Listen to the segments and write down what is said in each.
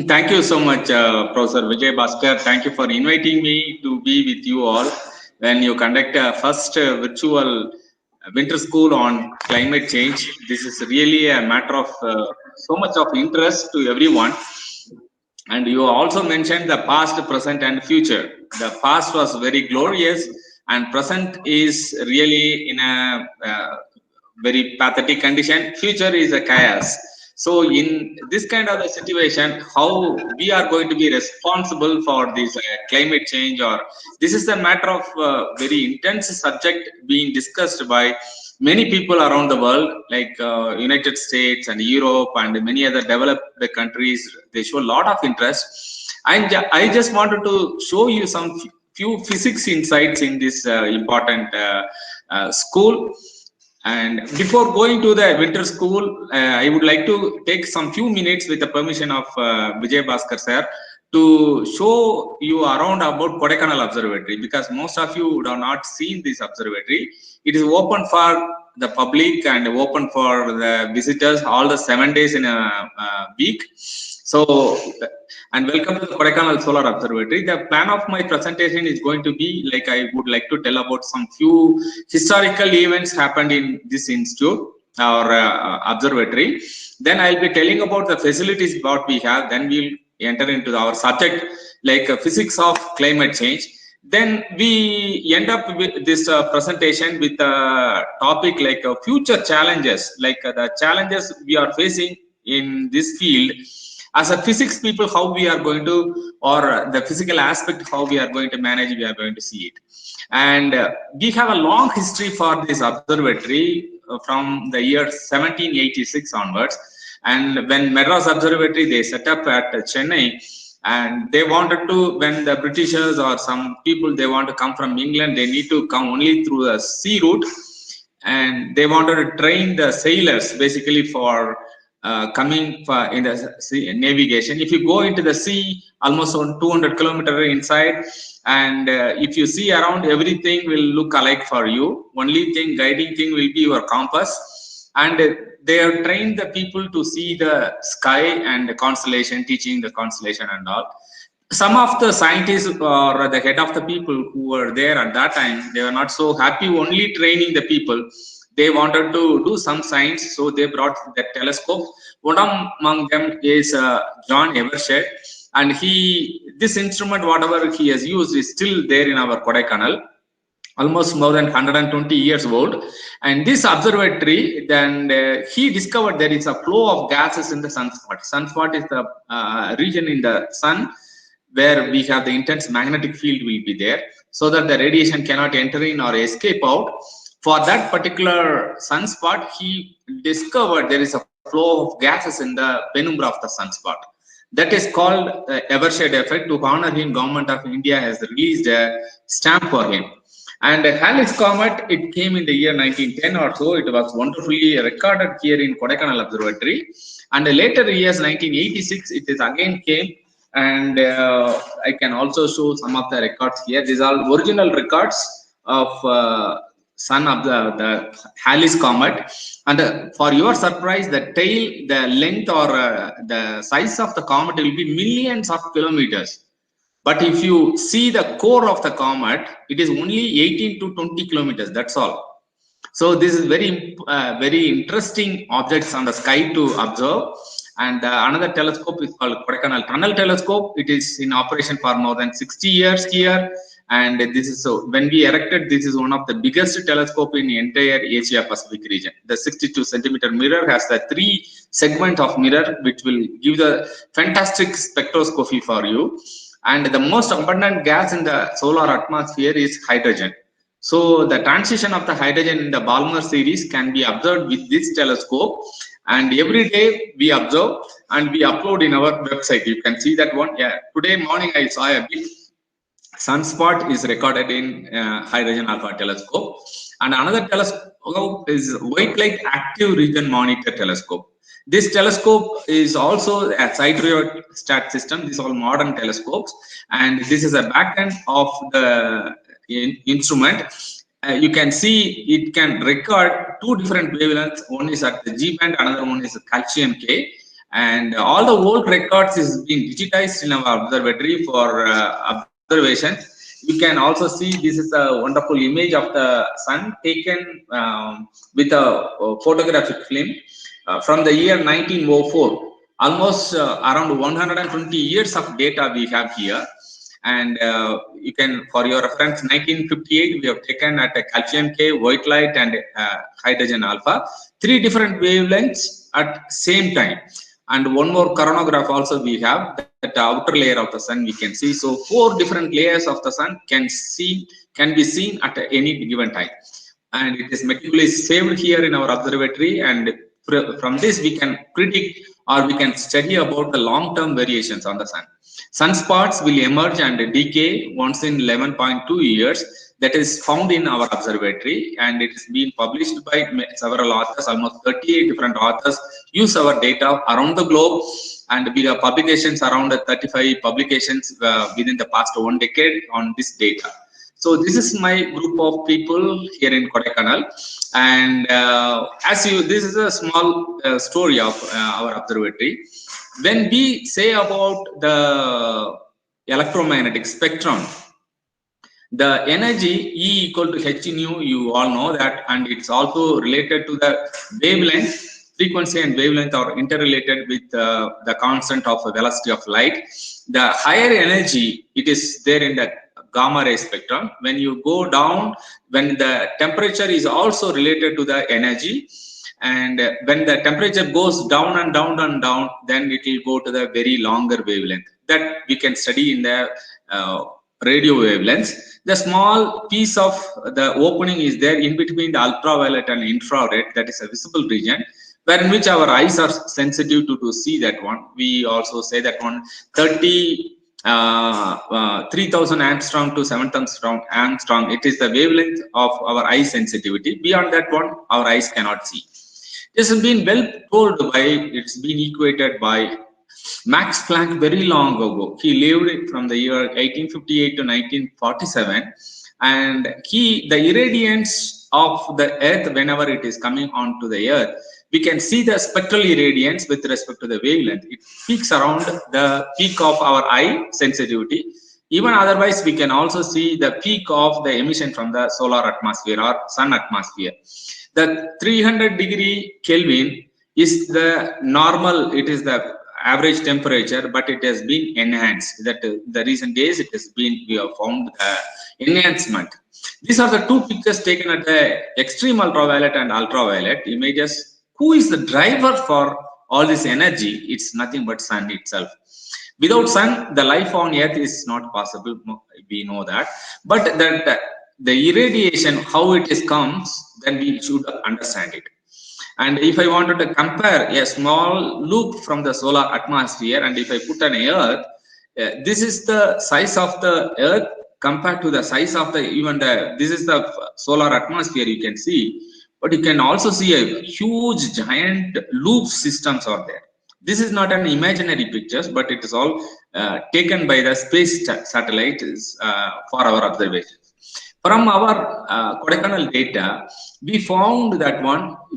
Thank you so much, Professor Vijay Bhaskar. Thank you for inviting me to be with you all when you conduct a first virtual winter school on climate change. This is really a matter of so much of interest to everyone. And you also mentioned the past, present, and future. The past was very glorious, and present is really in a very pathetic condition. Future is a chaos. So, in this kind of a situation, how we are going to be responsible for this climate change, or this is a matter of very intense subject being discussed by many people around the world, like United States and Europe and many other developed countries. They show a lot of interest. And I just wanted to show you some few physics insights in this important school. And before going to the winter school, I would like to take some few minutes with the permission of Vijay Bhaskar sir to show you around about Kodaikanal Observatory, because most of you would have not seen this observatory. It is open for the public and open for the visitors all the 7 days in a week. So, and welcome to the Kodaikanal Solar Observatory. The plan of my presentation is going to be like I would like to tell about some few historical events happened in this institute or observatory. Then I'll be telling about the facilities what we have. Then we'll enter into our subject like physics of climate change. Then we end up with this presentation with a topic like future challenges, like the challenges we are facing in this field as a physics people, how we are going to, or the physical aspect, how we are going to manage, we are going to see it. And we have a long history for this observatory from the year 1786 onwards. And when Madras Observatory, they set up at Chennai, and they wanted to, when the Britishers or some people, they want to come from England, they need to come only through the sea route. And they wanted to train the sailors basically for coming in the sea, navigation. If you go into the sea, almost on 200 kilometers inside, and if you see around, everything will look alike for you. Only thing, guiding thing will be your compass. And they have trained the people to see the sky and the constellation, teaching the constellation and all. Some of the scientists or the head of the people who were there at that time, they were not so happy only training the people. They wanted to do some science, so they brought the telescope. One among them is John Evershed, and this instrument, whatever he has used, is still there in our Kodaikanal, almost more than 120 years old. And this observatory, then he discovered there is a flow of gases in the sunspot. Sunspot is the region in the sun where we have the intense magnetic field will be there, so that the radiation cannot enter in or escape out. For that particular sunspot, he discovered there is a flow of gases in the penumbra of the sunspot. That is called Evershed effect. To honor him, Government of India has released a stamp for him. And Halley's Comet, it came in the year 1910 or so. It was wonderfully recorded here in Kodaikanal Observatory. And later years, 1986, it is again came. And I can also show some of the records here. These are original records of sun of the Halley's Comet. And for your surprise, the tail, the length or the size of the comet will be millions of kilometers. But if you see the core of the comet, it is only 18 to 20 kilometers. That's all. So this is very interesting objects on the sky to observe. And another telescope is called Kodaikanal Tunnel Telescope. It is in operation for more than 60 years here. And this is so when we erected, this is one of the biggest telescope in the entire Asia Pacific region. The 62 centimeter mirror has the 3 segment of mirror, which will give the fantastic spectroscopy for you. And the most abundant gas in the solar atmosphere is hydrogen. So the transition of the hydrogen in the Balmer series can be observed with this telescope. And every day we observe and we upload in our website. You can see that one. Yeah, today morning I saw a big sunspot is recorded in hydrogen alpha telescope. And another telescope is White Light Active Region Monitor Telescope. This telescope is also a cytostat system. These are all modern telescopes, and this is a back end of the instrument. You can see it can record 2 different wavelengths. One is at the G band, another one is calcium K. and all the old records is being digitized in our observatory for observation. You can also see this is a wonderful image of the sun taken with a photographic film from the year 1904. Almost around 120 years of data we have here. And you can, for your reference, 1958 we have taken at a calcium K, white light, and hydrogen alpha, 3 different wavelengths at same time. And one more coronagraph also we have, that outer layer of the sun we can see. So 4 different layers of the sun can be seen at any given time, and it is meticulously saved here in our observatory. And from this we can predict, or we can study about the long-term variations on the sun. Sunspots will emerge and decay once in 11.2 years. That is found in our observatory, and it is being published by several authors. Almost 38 different authors use our data around the globe, and we have publications around 35 publications within the past 1 decade on this data. So this is my group of people here in Kodaikanal, and this is a small story of our observatory. When we say about the electromagnetic spectrum, the energy E equal to h nu, you all know that, and it's also related to the wavelength. Frequency and wavelength are interrelated with the constant of velocity of light. The higher energy, it is there in the gamma ray spectrum. When you go down, when the temperature is also related to the energy, and when the temperature goes down and down and down, then it will go to the very longer wavelength that we can study in the radio wavelengths. The small piece of the opening is there in between the ultraviolet and infrared, that is a visible region, where in which our eyes are sensitive to see that one. We also say that one 30,000 Armstrong to 7,000 Armstrong, it is the wavelength of our eye sensitivity. Beyond that one, our eyes cannot see. This has been well told by, it's been equated by Max Planck very long ago. He lived from the year 1858 to 1947, and the irradiance of the earth, whenever it is coming onto the earth, we can see the spectral irradiance with respect to the wavelength. It peaks around the peak of our eye sensitivity. Even otherwise, we can also see the peak of the emission from the solar atmosphere or sun atmosphere. The 300 Kelvin is the normal, it is the average temperature, but it has been enhanced. That the recent days it has been, we have found enhancement. These are the 2 pictures taken at the extreme ultraviolet and ultraviolet images. Who is the driver for all this energy? It's nothing but sun itself. Without sun, the life on earth is not possible. We know that. But the irradiation, how it comes, then we should understand it. And if I wanted to compare a small loop from the solar atmosphere, and if I put an earth, this is the size of the earth compared to the size of this is the solar atmosphere, you can see. But you can also see a huge giant loop systems are there. This is not an imaginary pictures, but it is all taken by the space satellites for our observations. From our Kodaikanal data, we found that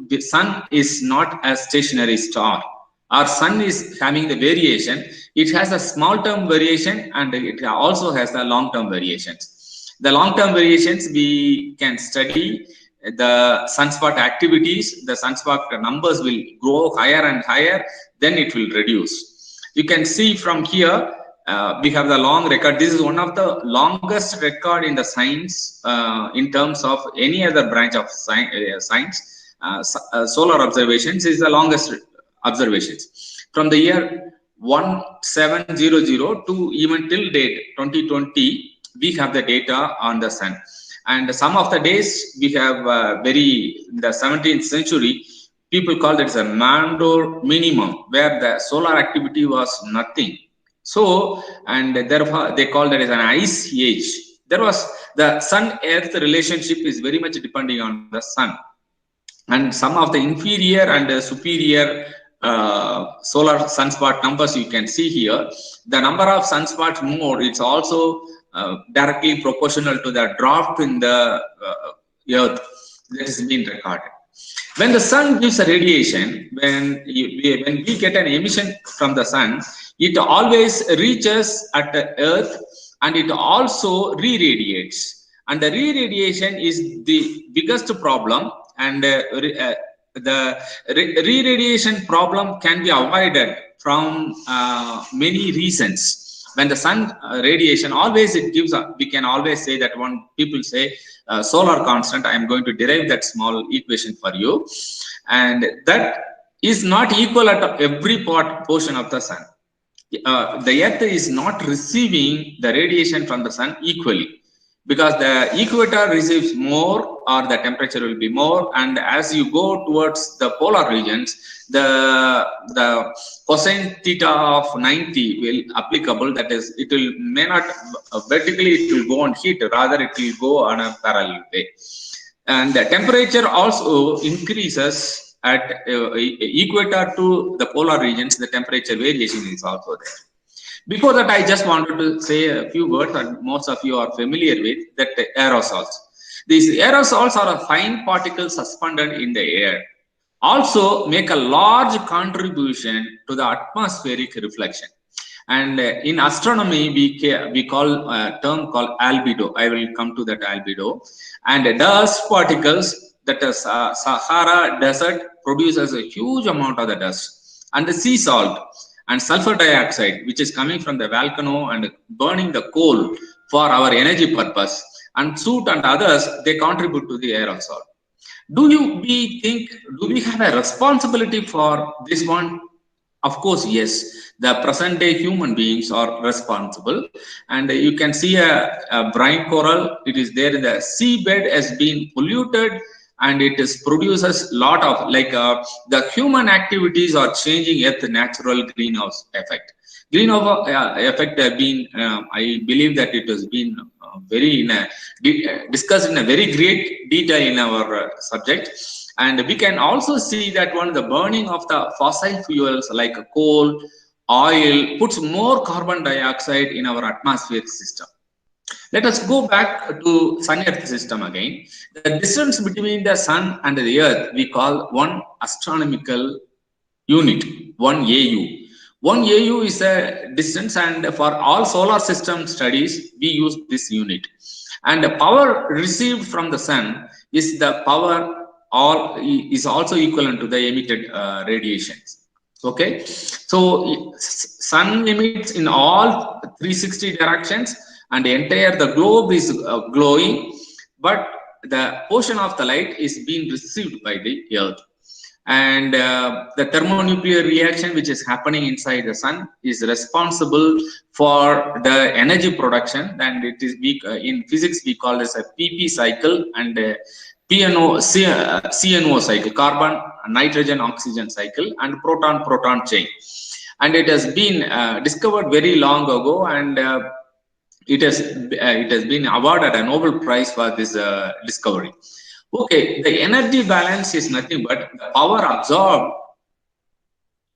the sun is not a stationary star. Our sun is having the variation. It has a small term variation, and it also has the long term variations. The long term variations we can study the sunspot activities. The sunspot numbers will grow higher and higher, then it will reduce. You can see from here, we have the long record. This is one of the longest record in the science in terms of any other branch of science. Solar observations is the longest observations. From the year 1700 to even till date 2020, we have the data on the sun. And some of the days we have in the 17th century, people call it as a Maunder minimum, where the solar activity was nothing. So, and therefore they call that as an ice age. There was the sun-earth relationship is very much depending on the sun. And some of the inferior and superior solar sunspot numbers you can see here. The number of sunspots more, it's also directly proportional to the drop in the earth that has been recorded. When the sun gives a radiation, when we get an emission from the sun, it always reaches at the earth and it also re-radiates. And the re-radiation is the biggest problem, and the re-radiation problem can be avoided from many reasons. When the sun radiation, always it gives we can always say that when people say solar constant, I am going to derive that small equation for you, and that is not equal at every portion of the sun. The earth is not receiving the radiation from the sun equally, because the equator receives more, or the temperature will be more, and as you go towards the polar regions, the cosine theta of 90 will applicable. That is, it will may not vertically it will go on heat, rather it will go on a parallel way, and the temperature also increases at equator to the polar regions. The temperature variation is also there. Before that, I just wanted to say a few words that most of you are familiar with, that aerosols. These aerosols are fine particles suspended in the air, also make a large contribution to the atmospheric reflection. And in astronomy, we call a term called albedo. I will come to that albedo. And dust particles, that is Sahara desert produces a huge amount of the dust, and the sea salt and sulfur dioxide, which is coming from the volcano and burning the coal for our energy purpose, and soot and others, they contribute to the aerosol. Do we have a responsibility for this one? Of course, yes. The present day human beings are responsible, and you can see a brine coral. It is there in the seabed, has been polluted, and it is produces lot of the human activities are changing at the natural greenhouse effect. Greenhouse effect have been, I believe that it has been very discussed in a very great detail in our subject. And we can also see that one, the burning of the fossil fuels like coal, oil puts more carbon dioxide in our atmospheric system. Let us go back to Sun-Earth system again. The distance between the sun and the earth we call one astronomical unit, 1 AU. 1 AU is a distance, and for all solar system studies we use this unit. And the power received from the sun is the power is also equivalent to the emitted radiations. Okay, so sun emits in all 360 directions, and the globe is glowing, but the portion of the light is being received by the earth. And the thermonuclear reaction which is happening inside the sun is responsible for the energy production, and it is in physics we call this a PP cycle, and CNO cycle, carbon nitrogen oxygen cycle, and proton chain. And it has been discovered very long ago, and it has been awarded a Nobel Prize for this discovery. Okay, the energy balance is nothing but the power absorbed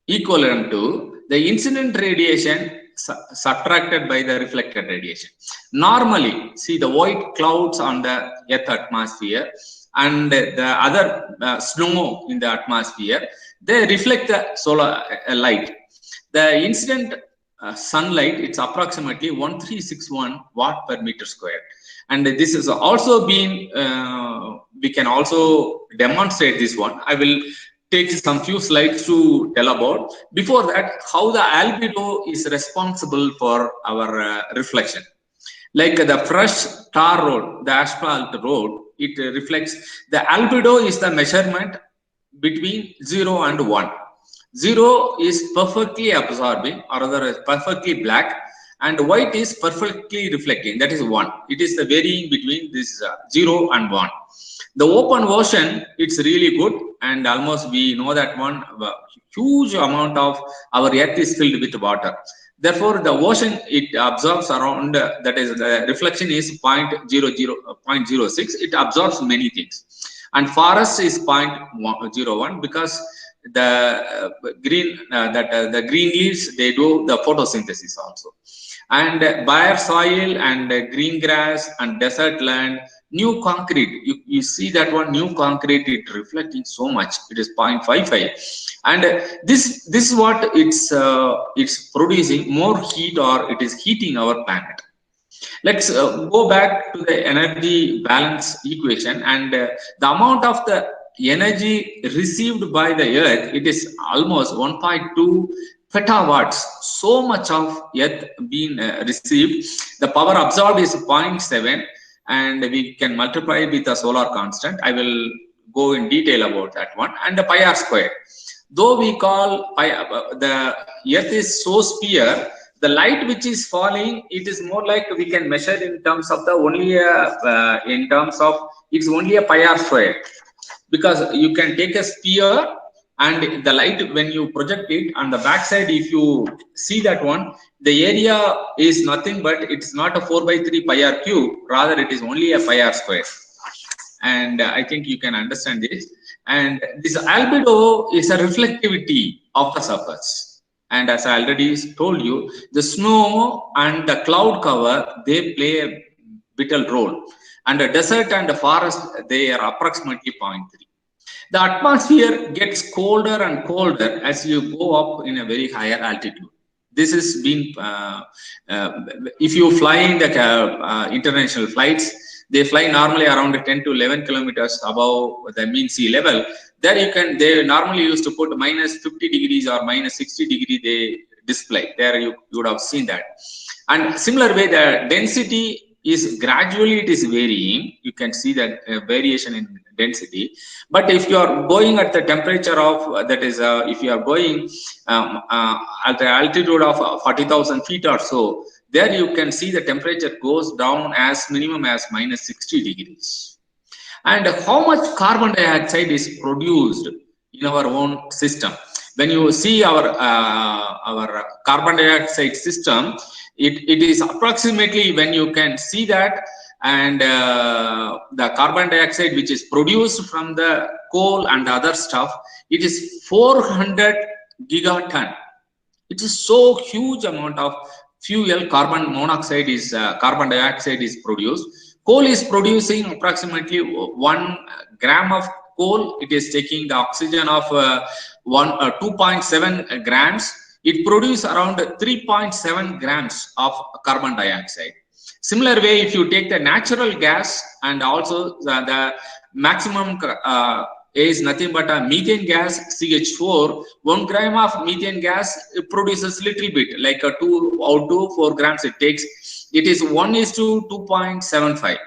equivalent to the incident radiation subtracted by the reflected radiation. Normally, see the white clouds on the Earth atmosphere and the other snow in the atmosphere, they reflect the solar light. The incident sunlight, it's approximately 1361 watt per meter square. And this is also been, we can also demonstrate this one. I will take some few slides to tell about. Before that, how the albedo is responsible for our reflection. Like the fresh tar road, the asphalt road, it reflects. The albedo is the measurement between 0 and 1. 0 is perfectly absorbing, or rather perfectly black, and white is perfectly reflecting, that is 1. It is the varying between this 0 and 1. The open ocean, it's really good, and almost we know that one huge amount of our earth is filled with water. Therefore, the ocean, it absorbs around, that is the reflection is 0.06. It absorbs many things. And forest is 0.01, because the the green leaves, they do the photosynthesis also. And bare soil and green grass and desert land, new concrete, you see that one new concrete, it reflecting so much, it is 0.55, and this is what it's producing more heat, or it is heating our planet. Let's go back to the energy balance equation, and the amount of the energy received by the earth, it is almost 1.2 petawatts. So much of earth being received. The power absorbed is 0.7, and we can multiply with the solar constant. I will go in detail about that one, and the pi r square. Though we call the earth is so sphere, the light which is falling, it is more like we can measure in terms of the only in terms of it's only a pi r square, because you can take a sphere and the light, when you project it on the back side, if you see that one, the area is nothing but it's not a 4/3 pi r cube, rather it is only a pi r square. And I think you can understand this. And this albedo is a reflectivity of the surface. And as I already told you, the snow and the cloud cover, they play a vital role. And the desert and the forest, they are approximately 0.3. The atmosphere gets colder and colder as you go up in a very higher altitude. This has been, if you fly in the international flights, they fly normally around 10 to 11 kilometers above the mean sea level. There you can, they normally used to put minus 50 degrees or minus 60 degree they display. There you would have seen that. And similar way, the density is gradually, it is varying. You can see that variation in density. But if you are going at the temperature of, that is, if you are going at the altitude of 40,000 feet or so, there you can see the temperature goes down as minimum as minus 60 degrees. And how much carbon dioxide is produced in our own system? When you see our carbon dioxide system, it is approximately, when you can see that, and the carbon dioxide which is produced from the coal and other stuff, it is 400 gigaton. It is so huge amount of fuel, carbon monoxide is carbon dioxide is produced. Coal is producing approximately 1 gram of coal. It is taking the oxygen of 2.7 grams. It produces around 3.7 grams of carbon dioxide. Similar way, if you take the natural gas, and also the maximum is nothing but a methane gas, CH4. 1 gram of methane gas produces little bit, like a 2 or 4 grams it takes. It is 1:2.75.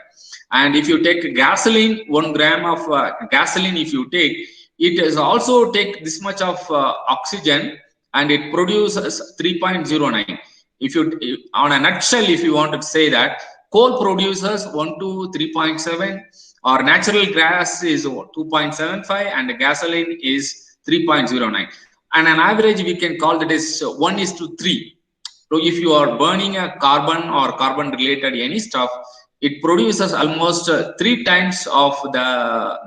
And if you take gasoline, 1 gram of gasoline, if you take, it is also take this much of oxygen, and it produces 3.09. If you, on a nutshell, if you want to say that, coal produces 1 to 3.7, or natural gas is 2.75, and gasoline is 3.09. And an average we can call that is 1:3. So if you are burning a carbon or carbon related any stuff, it produces almost 3 times of the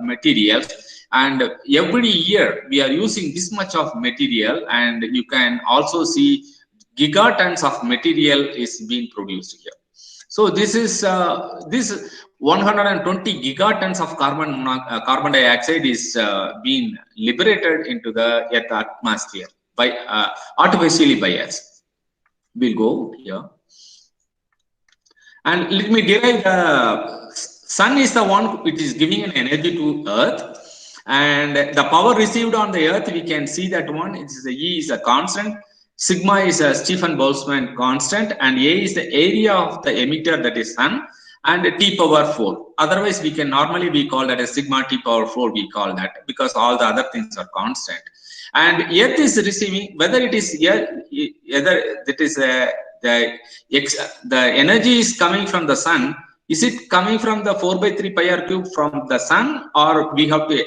materials. And every year we are using this much of material, and you can also see gigatons of material is being produced here. So this is this 120 gigatons of carbon dioxide is being liberated into the Earth atmosphere by artificially by us. We'll go here, and let me derive the sun is the one which is giving an energy to Earth, and the power received on the Earth, we can see that one, it is E is a constant, sigma is a Stefan Boltzmann constant, and A is the area of the emitter, that is sun, and T power 4. Otherwise, we can normally we call that a sigma T power 4. We call that, because all the other things are constant. And Earth is receiving, whether it is here, whether it is the energy is coming from the sun. Is it coming from the 4/3 pi r cube from the sun, or we have to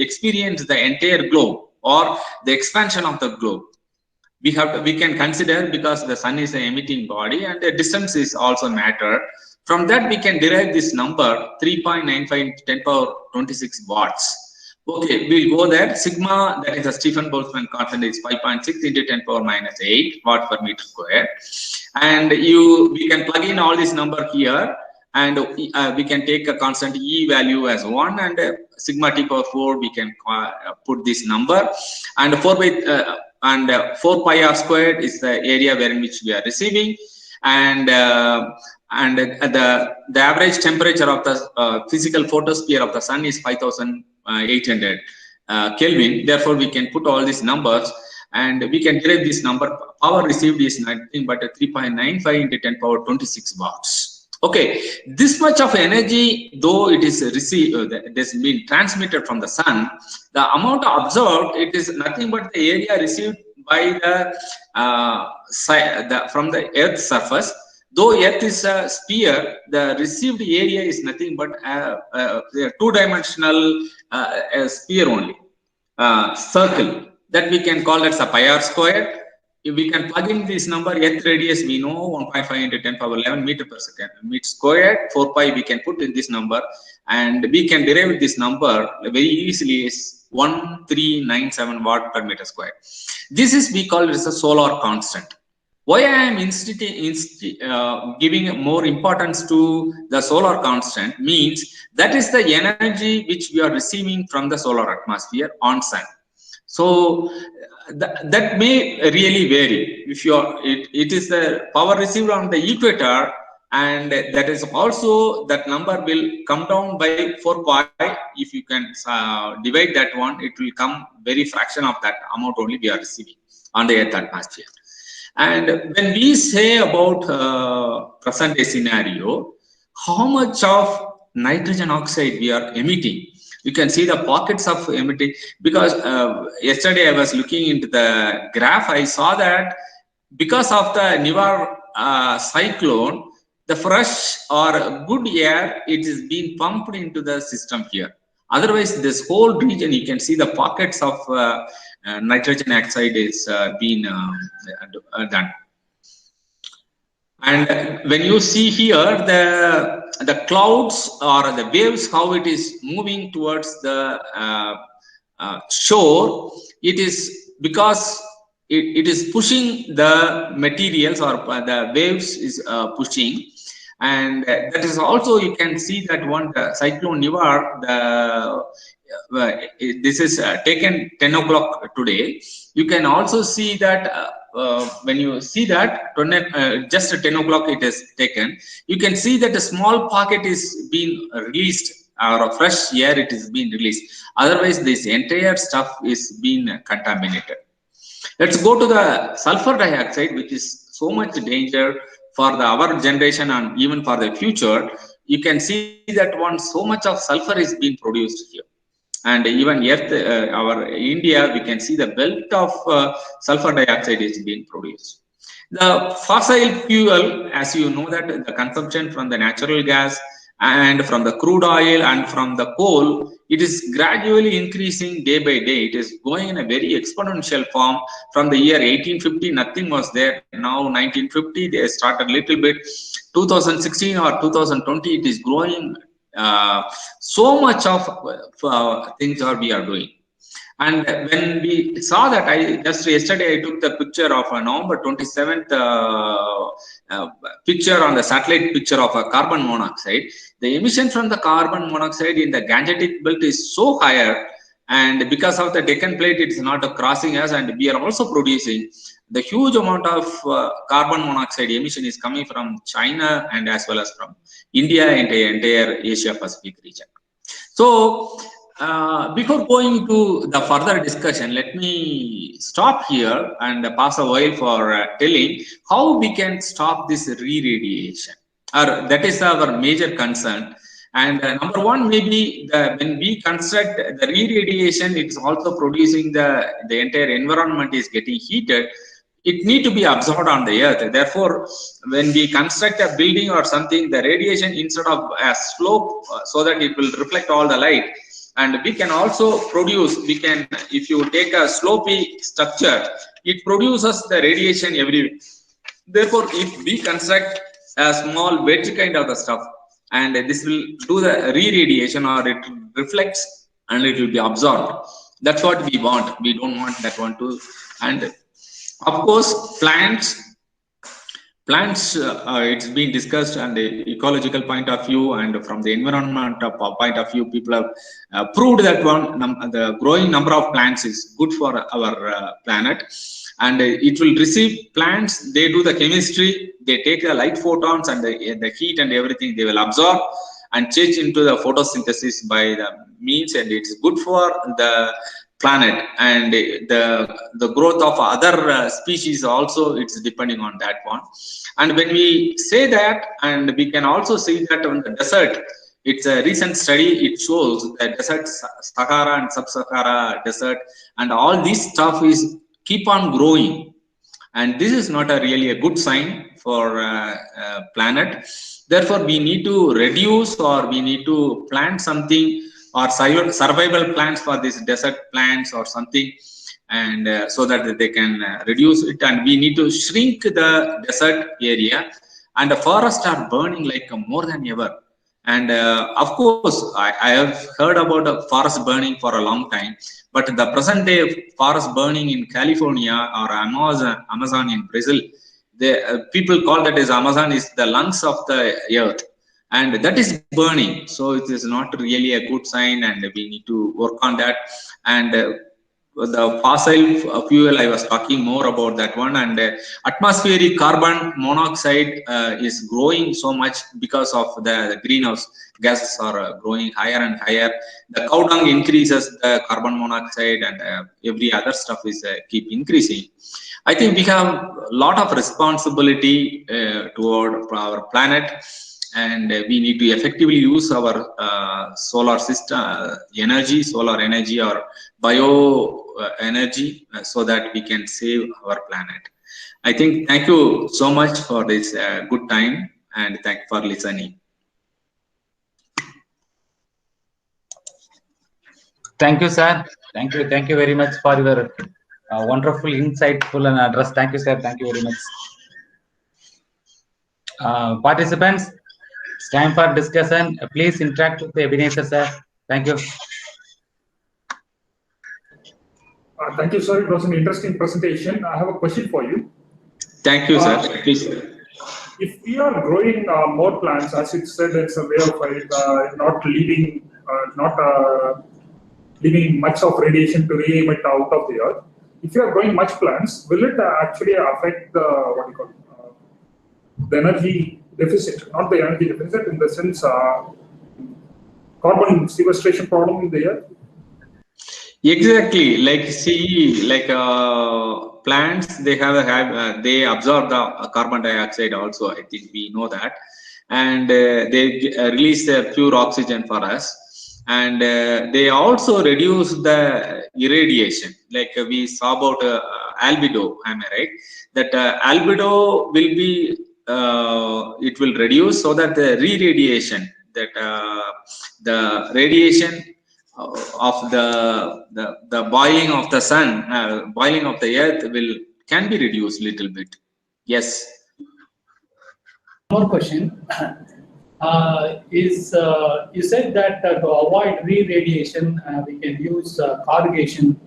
experience the entire globe or the expansion of the globe? We can consider, because the sun is an emitting body and the distance is also matter. From that we can derive this number 3.95 10 power 26 watts. Okay, we'll go there. Sigma, that is a Stefan Boltzmann constant, is 5.6 into 10 power minus 8 watt per meter square. And we can plug in all this number here, and we can take a constant E value as 1, and sigma t power 4 we can put this number, and 4 pi r squared is the area where in which we are receiving, and the average temperature of the physical photosphere of the sun is 5800 Kelvin. Therefore, we can put all these numbers and we can derive this number. Power received is nothing but 3.95 into 10 power 26 watts. Okay, this much of energy, though it is received, it has been transmitted from the sun, the amount observed, it is nothing but the area received by from the Earth's surface. Though Earth is a sphere, the received area is nothing but a two-dimensional sphere only, circle, that we can call as a pi r square. If we can plug in this number, Earth radius we know 1.5 into 10 power 11 meter per second, meter squared. 4 pi we can put in this number, and we can derive this number very easily is 1397 watt per meter square. This is we call it as a solar constant. Why I am giving more importance to the solar constant means that is the energy which we are receiving from the solar atmosphere on sun. So that may really vary. If you are, it is the power received on the equator, and that is also, that number will come down by 4 pi. If you can divide that one, it will come very fraction of that amount only we are receiving on the Earth atmosphere. And when we say about present day scenario, how much of nitrogen oxide we are emitting, you can see the pockets of emitting, because yesterday I was looking into the graph. I saw that because of the Nivar cyclone, the fresh or good air, it is being pumped into the system here. Otherwise, this whole region, you can see the pockets of nitrogen oxide is being done. And when you see here the clouds or the waves, how it is moving towards the shore, it is because it is pushing the materials, or the waves is pushing. And that is also, you can see that one, the cyclone Nivar, this is taken 10 o'clock today. You can also see that when you see that just 10 o'clock it is taken, you can see that a small pocket is being released, or a fresh air it is being released. Otherwise, this entire stuff is being contaminated. Let's go to the sulfur dioxide, which is so much danger for our generation and even for the future. You can see that one, so much of sulfur is being produced here. And even Earth, our India, we can see the belt of sulfur dioxide is being produced. The fossil fuel, as you know, that the consumption from the natural gas and from the crude oil and from the coal, it is gradually increasing day by day. It is going in a very exponential form. From the year 1850, nothing was there. Now 1950, they started a little bit. 2016 or 2020, it is growing. So much of things we are doing. And when we saw that, just yesterday I took the picture of a November 27th picture on the satellite picture of a carbon monoxide. The emission from the carbon monoxide in the Gangetic belt is so higher, and because of the Deccan plate, it is not crossing us, and we are also producing the huge amount of carbon monoxide emission is coming from China and as well as from India and the entire Asia Pacific region. So before going to the further discussion, let me stop here and pass a while for telling how we can stop this re-radiation. That is our major concern. And number one, maybe when we construct the re-radiation, it's also producing the entire environment is getting heated. It need to be absorbed on the earth. Therefore, when we construct a building or something, the radiation, instead of a slope, so that it will reflect all the light, and we can also produce, if you take a slopy structure, it produces the radiation everywhere. Therefore, if we construct a small wedge kind of the stuff, and this will do the re-radiation, or it reflects and it will be absorbed. That's what we want. We don't want that one to. And of course, plants plants, it's been discussed and the ecological point of view and from the environment point of view, people have proved that the growing number of plants is good for our planet, and it will receive plants. They do the chemistry, they take the light photons and the heat and everything, they will absorb and change into the photosynthesis by the means, and it's good for the planet, and the growth of other species also, it's depending on that one. And when we say that, and we can also see that on the desert, it's a recent study, it shows that desert, Sahara and sub-Sahara desert and all this stuff is keep on growing, and this is not a really a good sign for planet. Therefore we need to reduce, or we need to plant something, or survival plants for these desert plants or something, and so that they can reduce it. And we need to shrink the desert area, and the forests are burning like more than ever. And of course I have heard about the forest burning for a long time, but the present day forest burning in California or Amazon in Brazil, the people call that as Amazon is the lungs of the earth, and that is burning. So it is not really a good sign, and we need to work on that. And the fossil fuel, I was talking more about that one, and atmospheric carbon monoxide is growing so much because of the greenhouse gases are growing higher and higher. The cow dung increases the carbon monoxide, and every other stuff is keep increasing. I think we have a lot of responsibility toward our planet, and we need to effectively use our solar system energy, solar energy or bio energy, so that we can save our planet. I think thank you so much for this good time, and thank you for listening. Thank you, sir. Thank you very much for your wonderful, insightful and address. Thank you, sir. Thank you very much. Participants, it's time for discussion. Please interact with the Ebenezer, sir. Thank you. Thank you, sir. It was an interesting presentation. I have a question for you. Thank you, sir. Please. If we are growing more plants, as it said, it's a way of not leaving much of radiation to re-emit out of the earth. If you are growing much plants, will it actually affect the the energy deficit? Not the energy deficit in the sense carbon sequestration problem in the earth. Exactly, like see, like plants, they they absorb the carbon dioxide also. I think we know that, and they release the pure oxygen for us, and they also reduce the irradiation. Like we saw about albedo, am I right? That albedo will be it will reduce, so that the re-radiation, that the radiation of the boiling of the sun, boiling of the earth can be reduced little bit. Yes. More question. You said that to avoid re-radiation, we can use corrugation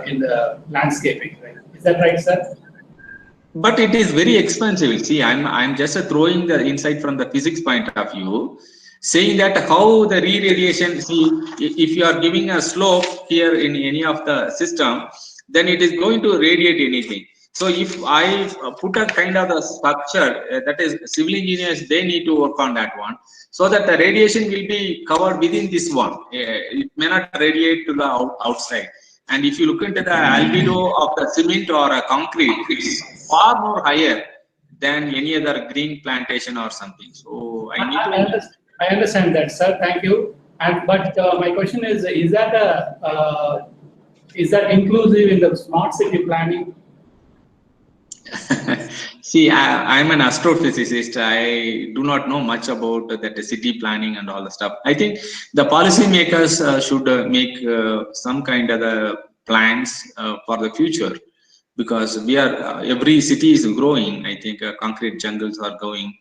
in the landscaping, right? Is that right, sir? But it is very expensive. See, I'm just throwing the insight from the physics point of view, saying that how the re-radiation, see, if you are giving a slope here in any of the system, then it is going to radiate anything. So if I put a kind of a structure, that is civil engineers, they need to work on that one, so that the radiation will be covered within this one. It may not radiate to the outside. And if you look into the albedo of the cement or a concrete, it's far more higher than any other green plantation or something. So I understand that, sir. Thank you. But my question is that inclusive in the smart city planning? See, I'm an astrophysicist. I do not know much about that city planning and all the stuff. I think the policymakers should make some kind of the plans for the future, because we are every city is growing. I think concrete jungles are growing.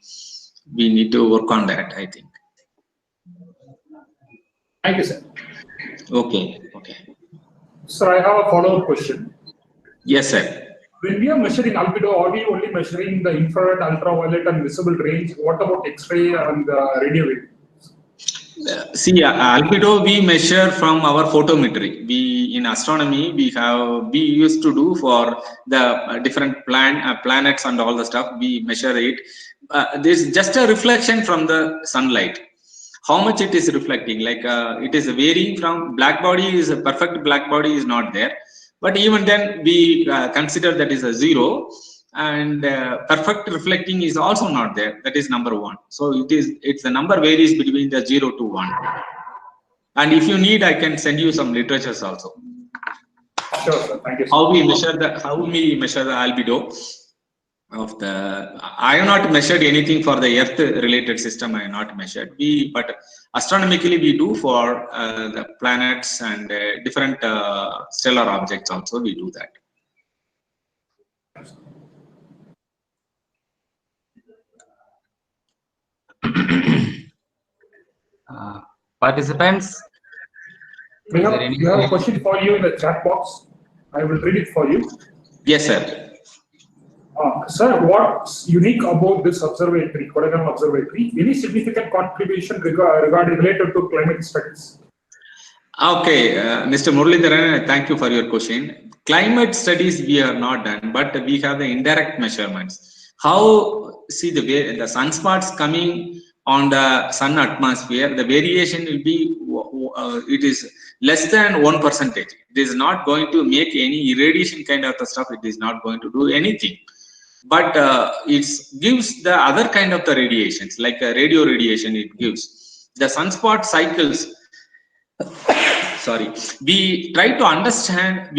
We need to work on that, I think. Thank you, sir. Okay. Sir, I have a follow-up question. Yes, sir. when we are measuring albedo, are we only measuring the infrared, ultraviolet, and visible range? What about X-ray and radio wave? See, albedo we measure from our photometry. We in astronomy we used to do for the different planets and all the stuff. We measure it. This is just a reflection from the sunlight. How much it is reflecting? Like it is varying from black body is a perfect black body is not there, but even then we consider that is a 0. And perfect reflecting is also not there. That is number 1. So it's the number varies between the 0 to 1. And if you need, I can send you some literatures also. Sure, sir. Thank you. How we measure the albedo of the. I have not measured anything for the Earth related system. I have not measured. But astronomically we do for the planets and different stellar objects also we do that. Participants, We have a question for you in the chat box. I will read it for you. Yes, sir. Sir, what's unique about this observatory, Kodaikanal Observatory? Any significant contribution related to climate studies? Okay, Mr. Muralidharan, thank you for your question. Climate studies we have not done, but we have the indirect measurements. How, see the way the sunspots coming on the sun atmosphere, the variation will be, it is less than 1%. It is not going to make any irradiation kind of the stuff. It is not going to do anything. But it gives the other kind of the radiations, like radio radiation it gives. The sunspot cycles, sorry, we try to understand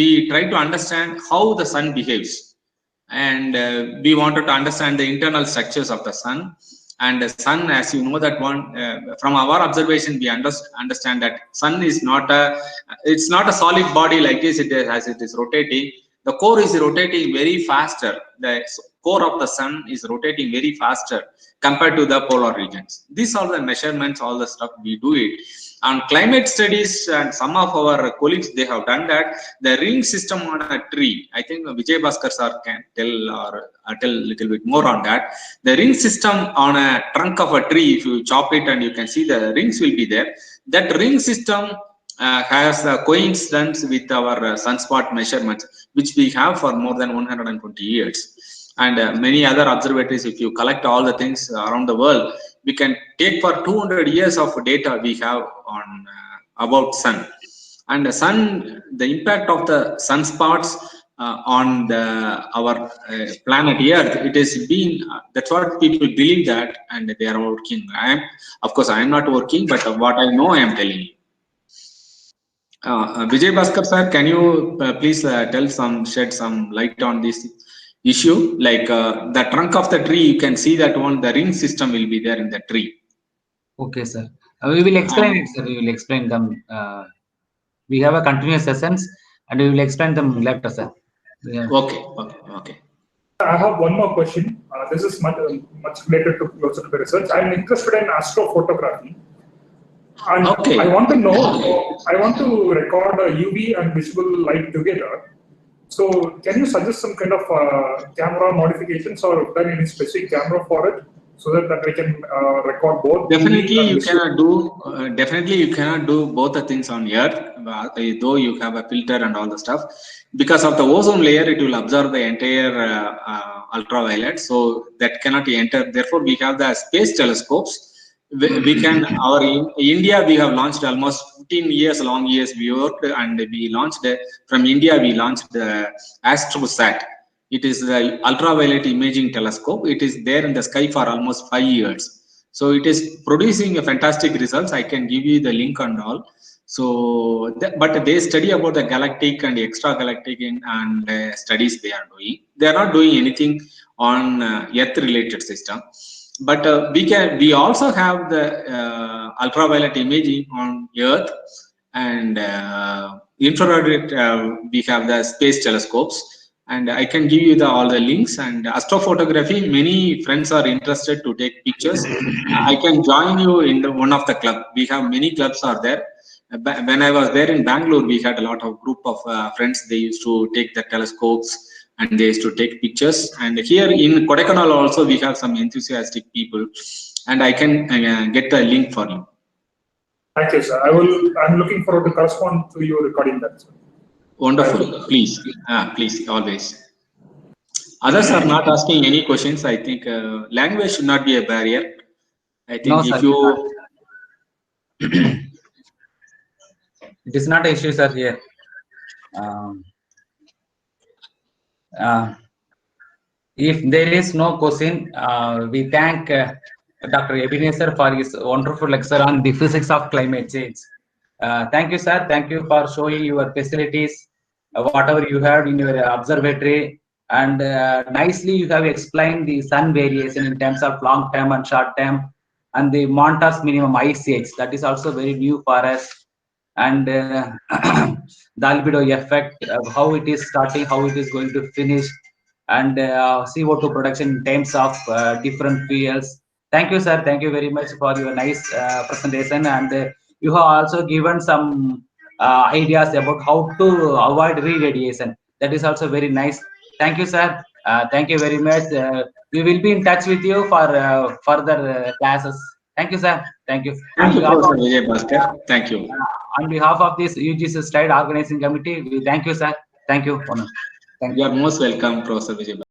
how the sun behaves. And we wanted to understand the internal structures of the sun. And the sun, as you know that one, from our observation, we understand that sun is it's not a solid body like this, as it is rotating. The core is rotating very faster. The core of the sun is rotating very faster compared to the polar regions. These are the measurements, all the stuff we do it. On climate studies, and some of our colleagues, they have done that. The ring system on a tree, I think Vijay Bhaskar sir can tell a little bit more on that. The ring system on a trunk of a tree, if you chop it and you can see the rings will be there. That ring system has a coincidence with our sunspot measurements, which we have for more than 120 years. And many other observatories, if you collect all the things around the world, we can take for 200 years of data we have on about sun. And the sun, the impact of the sunspots on our planet Earth, it has been, that's what people believe that, and they are working. Of course, I am not working, but what I know, I am telling you. Vijay Bhaskar sir, can you please shed some light on this issue? Like the trunk of the tree, you can see that the ring system will be there in the tree. Okay, sir. We will explain it, sir. We will explain them. We have a continuous sessions, and we will explain them later, sir. Yeah. Okay. I have one more question. This is much related to closer to the research. I am interested in astrophotography. And okay. I want to know, I want to record UV and visible light together. So can you suggest some kind of camera modifications or done any specific camera for it so that I can record both? Definitely you cannot do, definitely you cannot do both the things on Earth, though you have a filter and all the stuff. Because of the ozone layer, it will absorb the entire ultraviolet, so that cannot enter. Therefore, we have the space telescopes. We can, in India, we have launched almost 15 years, long years we worked, and we launched, from India, we launched the AstroSat. It is the ultraviolet imaging telescope. It is there in the sky for almost 5 years. So it is producing a fantastic results. I can give you the link and all. So, but they study about the galactic and extragalactic and studies they are doing. They are not doing anything on Earth-related system. But we also have the ultraviolet imaging on Earth, and infrared. We have the space telescopes, and I can give you all the links. And astrophotography, many friends are interested to take pictures. I can join you in one of the club. We have many clubs are there. When I was there in Bangalore, we had a lot of group of friends. They used to take the telescopes and they used to take pictures. And here in Kodaikanal also we have some enthusiastic people, and I can get the link for you. Thank you, sir. I'm looking forward to correspond to you recording that, sir. Wonderful. Please, please, always. Others are not asking any questions. I think language should not be a barrier. I think No, if sir. you It is not an issue, sir, here. If there is no question, we thank Dr. Ebenezer for his wonderful lecture on the physics of climate change. Thank you, sir. Thank you for showing your facilities, whatever you have in your observatory, and nicely you have explained the sun variation in terms of long term and short term, and the Montas minimum ice age. That is also very new for us. And the albedo effect, how it is starting, how it is going to finish, and CO2 production in terms of different fuels. Thank you, sir. Thank you very much for your nice presentation, and you have also given some ideas about how to avoid re-radiation. That is also very nice. Thank you, sir. Thank you very much. We will be in touch with you for further classes. Thank you, sir. Thank you. thank you, Professor Vijay Bhaskar. Thank you. On behalf of this UGC Slide Organizing Committee, we thank you, sir. Thank you. Thank you. You are most welcome, Professor Vijay Bhaskar.